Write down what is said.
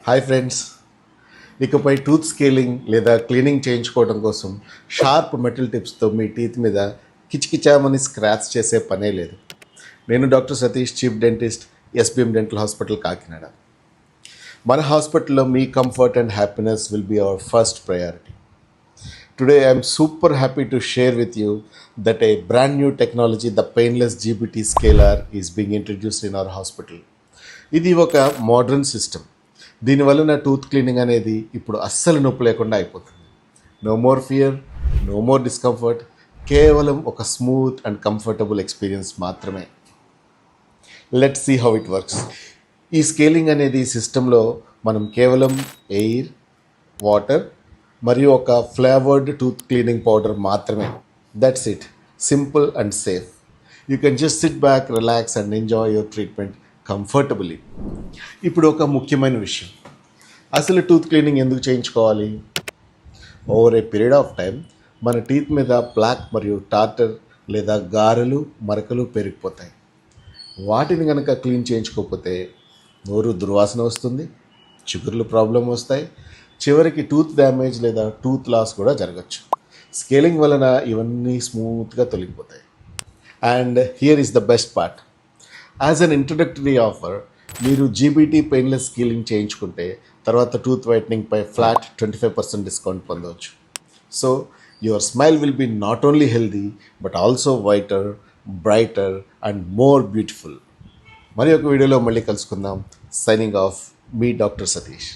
Hi friends, ఇకపై tooth scaling లేదా cleaning చేయించుకోవడం కోసం షార్ప్ మెటల్ టిప్స్తో మీ టీత్ మీద కిచకిచామని స్క్రాచ్ చేసే పనే లేదు. నేను doctor Satish, chief dentist, SBM dental hospital, Kakinada. మన హాస్పిటల్లో మీ comfort and happiness will be our first priority. Today I am super happy to share with you that a brand new technology, the painless GBT scaler, is being introduced in our hospital. ఇది ఒక modern system. దీనివల్ల tooth cleaning అనేది ఇప్పుడు అస్సలు నొప్పి లేకుండా అయిపోతుంది. No more fear, no more discomfort, కేవలం ఒక స్మూత్ అండ్ కంఫర్టబుల్ ఎక్స్పీరియన్స్ మాత్రమే. Let's see how it works. ఈ స్కేలింగ్ అనేది సిస్టంలో మనం కేవలం ఎయిర్, వాటర్ మరియు ఒక ఫ్లేవర్డ్ టూత్ క్లీనింగ్ పౌడర్ మాత్రమే. That's it. Simple and safe. You can just sit back, relax and enjoy your treatment comfortably. ఇప్పుడు ఒక ముఖ్యమైన విషయం, అసలు టూత్ క్లీనింగ్ ఎందుకు చేయించుకోవాలి? Over a period of time మన టీత్ మీద ప్లాక్ మరియు టార్టర్ లేదా గారెలు, మరకలు పెరిగిపోతాయి. వాటిని కనుక క్లీన్ చేయించుకోకపోతే నోరు దుర్వాసన వస్తుంది, చిగుర్లు ప్రాబ్లం వస్తాయి, చివరికి టూత్ డ్యామేజ్ లేదా టూత్ లాస్ కూడా జరగచ్చు. స్కేలింగ్ వలన ఇవన్నీ స్మూత్గా తొలగిపోతాయి. And here is the best part. As an introductory offer, మీరు జీబీటీ పెయిన్లెస్ స్కేలింగ్ చేయించుకుంటే తర్వాత టూత్ వైట్నింగ్పై ఫ్లాట్ 25% డిస్కౌంట్ పొందవచ్చు. So your smile will be not only healthy but also whiter, brighter and more beautiful. మరి ఒక వీడియోలో మళ్ళీ కలుసుకుందాం. సైనింగ్ ఆఫ్, మీ డాక్టర్ సతీష్.